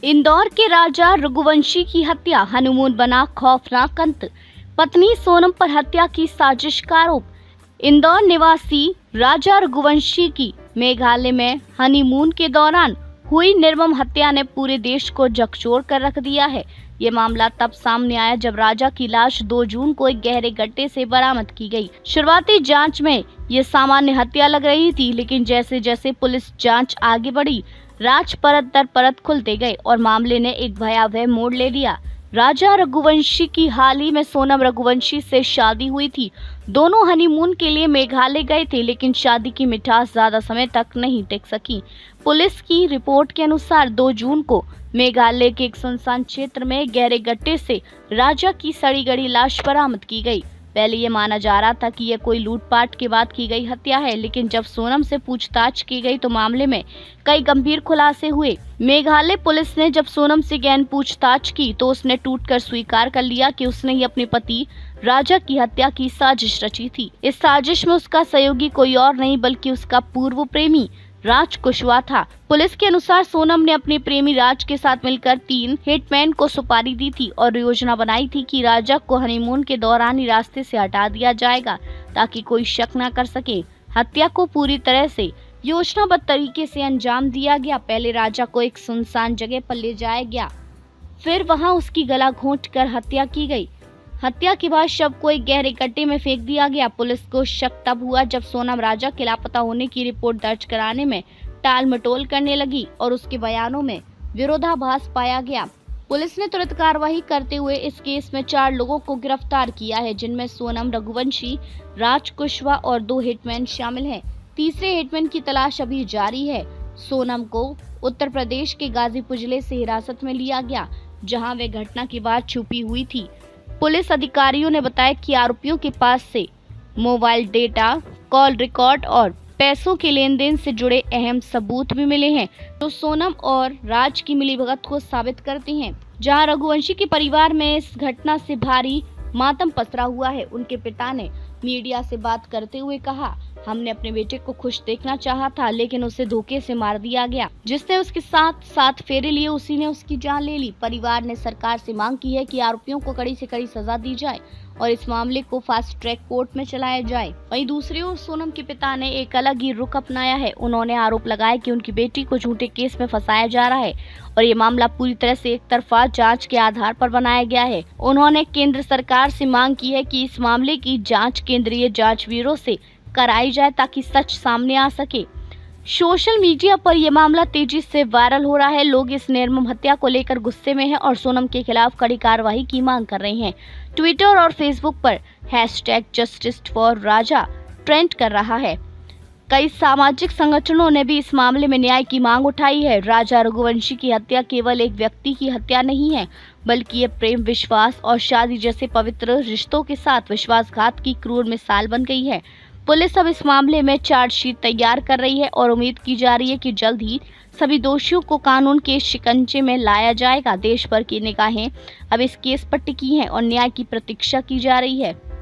इंदौर के राजा रघुवंशी की हत्या, हनीमून बना खौफनाक अंत। पत्नी सोनम पर हत्या की साजिश का आरोप। इंदौर निवासी राजा रघुवंशी की मेघालय में हनीमून के दौरान हुई निर्मम हत्या ने पूरे देश को झकझोर कर रख दिया है। ये मामला तब सामने आया जब राजा की लाश 2 जून को एक गहरे गड्ढे से बरामद की गई। शुरुआती जांच में ये सामान्य हत्या लग रही थी, लेकिन जैसे जैसे पुलिस जांच आगे बढ़ी, राज परत दर परत खुलते गए और मामले ने एक भयावह मोड़ ले लिया। राजा रघुवंशी की हाल ही में सोनम रघुवंशी से शादी हुई थी। दोनों हनीमून के लिए मेघालय गए थे, लेकिन शादी की मिठास ज्यादा समय तक नहीं टिक सकी। पुलिस की रिपोर्ट के अनुसार 2 जून को मेघालय के एक सुनसान क्षेत्र में गहरे गड्ढे से राजा की सड़ी गड़ी लाश बरामद की गई। पहले ये माना जा रहा था कि यह कोई लूटपाट के बाद की गई हत्या है, लेकिन जब सोनम से पूछताछ की गई तो मामले में कई गंभीर खुलासे हुए। मेघालय पुलिस ने जब सोनम से गहन पूछताछ की तो उसने टूटकर स्वीकार कर लिया कि उसने ही अपने पति राजा की हत्या की साजिश रची थी। इस साजिश में उसका सहयोगी कोई और नहीं बल्कि उसका पूर्व प्रेमी राज कुशवाहा था। पुलिस के अनुसार सोनम ने अपने प्रेमी राज के साथ मिलकर 3 हिटमैन को सुपारी दी थी और योजना बनाई थी कि राजा को हनीमून के दौरान ही रास्ते से हटा दिया जाएगा ताकि कोई शक न कर सके। हत्या को पूरी तरह से योजनाबद्ध तरीके से अंजाम दिया गया। पहले राजा को एक सुनसान जगह पर ले जाया गया, फिर वहां उसकी गला घोंटकर हत्या की गई। हत्या के बाद शव को एक गहरे गड्ढे में फेंक दिया गया। पुलिस को शक तब हुआ जब सोनम राजा के लापता होने की रिपोर्ट दर्ज कराने में टाल मटोल करने लगी और उसके बयानों में विरोधाभास पाया गया। पुलिस ने तुरंत कार्रवाई करते हुए इस केस में 4 लोगों को गिरफ्तार किया है, जिनमें सोनम रघुवंशी, राज कुशवाहा और 2 हिटमैन शामिल हैं। तीसरे हिटमैन की तलाश अभी जारी है। सोनम को उत्तर प्रदेश के गाजीपुर जिले से हिरासत में लिया गया, जहां वे घटना के बाद छुपी हुई थी। पुलिस अधिकारियों ने बताया कि आरोपियों के पास से मोबाइल डेटा, कॉल रिकॉर्ड और पैसों के लेन देन से जुड़े अहम सबूत भी मिले हैं, जो सोनम और राज की मिलीभगत को साबित करते हैं। जहां रघुवंशी के परिवार में इस घटना से भारी मातम पसरा हुआ है। उनके पिता ने मीडिया से बात करते हुए कहा, हमने अपने बेटे को खुश देखना चाहा था, लेकिन उसे धोखे से मार दिया गया। जिसने उसके साथ 7 फेरे लिए, उसी ने उसकी जान ले ली। परिवार ने सरकार से मांग की है कि आरोपियों को कड़ी से कड़ी सजा दी जाए और इस मामले को फास्ट ट्रैक कोर्ट में चलाया जाए। वहीं दूसरी ओर सोनम के पिता ने एक अलग ही रुख अपनाया है। उन्होंने आरोप लगाया कि उनकी बेटी को झूठे केस में फंसाया जा रहा है और ये मामला पूरी तरह से एक तरफा जांच के आधार पर बनाया गया है। उन्होंने केंद्र सरकार से मांग की है कि इस मामले की जांच केंद्रीय जांच ब्यूरो से कराई जाए ताकि सच सामने आ सके। सोशल मीडिया पर यह मामला तेजी से वायरल हो रहा है। लोग इस निर्मम हत्या को लेकर गुस्से में हैं और सोनम के खिलाफ कड़ी कार्रवाई की मांग कर रहे हैं। ट्विटर और फेसबुक पर #JusticeForRaja ट्रेंड कर रहा है। कई सामाजिक संगठनों ने भी इस मामले में न्याय की मांग उठाई है। राजा रघुवंशी की हत्या केवल एक व्यक्ति की हत्या नहीं है, बल्कि ये प्रेम, विश्वास और शादी जैसे पवित्र रिश्तों के साथ विश्वासघात की क्रूर मिसाल बन गई है। पुलिस अब इस मामले में चार्जशीट तैयार कर रही है और उम्मीद की जा रही है कि जल्द ही सभी दोषियों को कानून के शिकंजे में लाया जाएगा। देश भर की निगाहें अब इस केस पर टिकी हैं और न्याय की प्रतीक्षा की जा रही है।